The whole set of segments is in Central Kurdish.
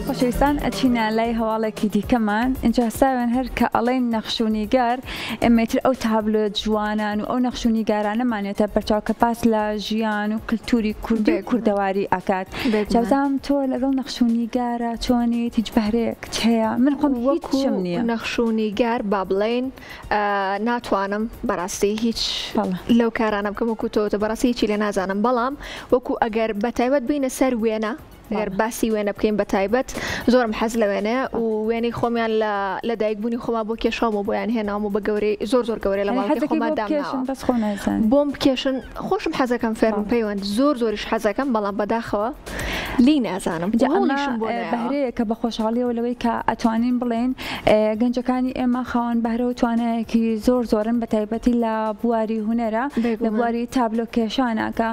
خۆشەویستان ئەچینە لای هەواڵێکی دیکەمان اینجا ساوێن هەر کە ئەڵێن نەخشوونیگار ئێمەتر ئەو تابلۆ جوانان و ئەو نەخشوونیگارانەمانێتە بەرچاو کە پاس لە ژیان و کلتوری کوردی و کوردەواری ئاکات. جەوزام تۆ لەگەڵ نەخشوونیگارە چۆنیت هیچ بەهرەیەک هەیە؟ من خۆم هیچم نییە. نەخشوونیگار با بڵێن ناتوانم بەڕاستی هیچ لەو کارانە بکەم وەکو تۆ بەڕاستی هیچی لێ نازانم، بەڵام وەکو ئەگەر بەتایبەت بینە سەر وێنە ئەگەر باسی وێنە بکەین بەتایبەت زۆرم حەز لە وێنەیە و وێنەی خۆمیان لە دایکبوونی خۆما بۆ کێشام و بۆیان هێنام و بە گەورەی زۆر گەورەی لە ماڵی خۆما دامناوە بۆم بکێشن. خۆشم حەزەکەم فێرم پەیوەند زۆریش حەزەکەم، بەڵام بەداخەوە لی نازانم. بەهرەیە کە بە خۆشحاڵیەوە لەوەی کە ئەتوانین بڵێن گەنجەکانی ئێمە خاوەن بەهرە و توانایەکی زۆرن بە تایبەتی لە بواری هونەرە لە بواری تابلۆ کێشانە کە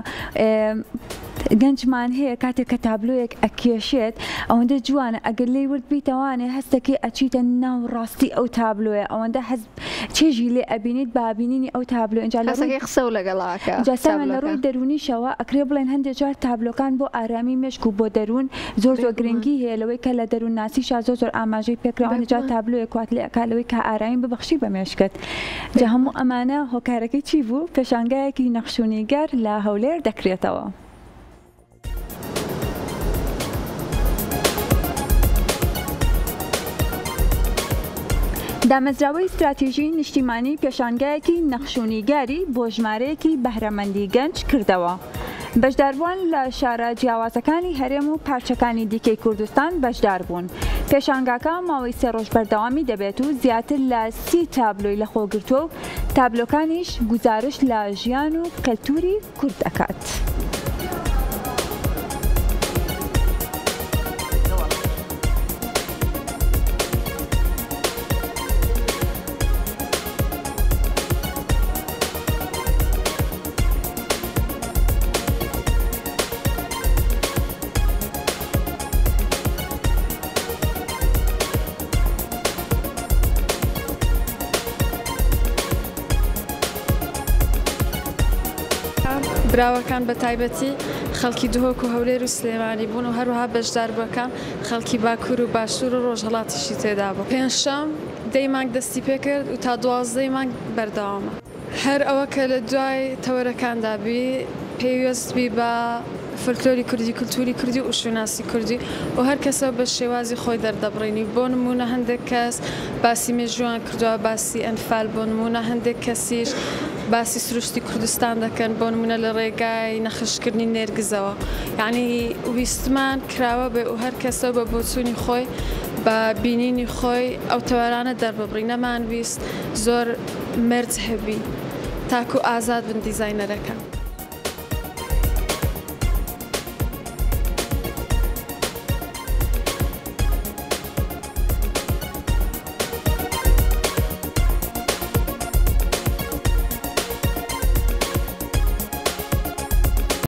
گەنجمان هەیە کاتێک کە تابلۆیەک ئەکێشێت ئەوەندە جوانە ئەگەر لێی ورد بیتەوانێ هەستەکەی ئەچیتە ناو ڕاستی ئەو تابلۆیە ئەوەندە چێژی لێ ئەبینیت بابینینی ئەو تابلۆ اینجا قسە و لەگەڵاکە جاسەمان لە ڕووی دەرونیشەوە ئەکرێ بڵێن هەندێک جار تابلۆکان بۆ ئارامی مێشک و بۆ دەروون زۆر گرنگی هەیە لەوەی کە لە دەروون ناسیشا زۆر ئاماژەی پێکراوە جا تابلۆیە کوات لێ ئەکا لەوەی کە ئارامی ببەخشی بە مێشکت. جا هەموو ئەمانە هۆکارەکەی چی بوو؟ پێشانگایەکی نەخشوونیگار لە هەولێر دەکرێتەوە. دامەزراوەی استراتیژی نیشتیمانی پێشانگایەکی نەخشوونیگاری بۆ ژمارەیەکی بەهرەمەندی گەنج کردەوە. بەشداربوون لە شارە جیاوازەکانی هەرێم و پارچەکانی دیکەی کوردستان بەشدار بوون. پێشانگاکە ماوەی 3 ڕۆژ بەردەوامی دەبێت و زیاتر لە 30 تابلۆی لەخۆگرتووە و تابلۆکانیش گزارش لە ژیان و کەلتوری کورد دەکات. براوەکان بە تایبەتی خەڵکی دهۆک و هەولێر و سلێمانی بوون و هەروەها بەشداربووەکان خەڵکی باکوور و باشوور و ڕۆژهەڵاتیشی تێدا بوو. پێنجشەم 10 مانگ دەستی پێکرد و تا 12 مانگ بەردەوامە. هەر ئەوە کە لە دوای تەوەرەکاندا بی پێویستبی بە فۆلکلۆری کوردی، کولتوری کوردی و شوناسی کوردی و هەر کەسە بە شێوازی خۆی دەردەبڕینی. بۆ نمونە هەندێک کەس باسی مێژووان کردووە، باسی ئەنفال، بۆ نمونە هەندێک کەسیش باسی سروشتی کوردستان دەکەن، بۆ نمونە لە ڕێگای نەخشکردنی نێرگزەوە. یعنی ویستمان کراوە بێ و هەر کەسە بە بۆچوونی خۆی بە بینینی خۆی ئەو تەوارانە دەرببڕی. نەمان ویست زۆر مرج هەبی تاکو ئازاد بن دیزاینەرەکە.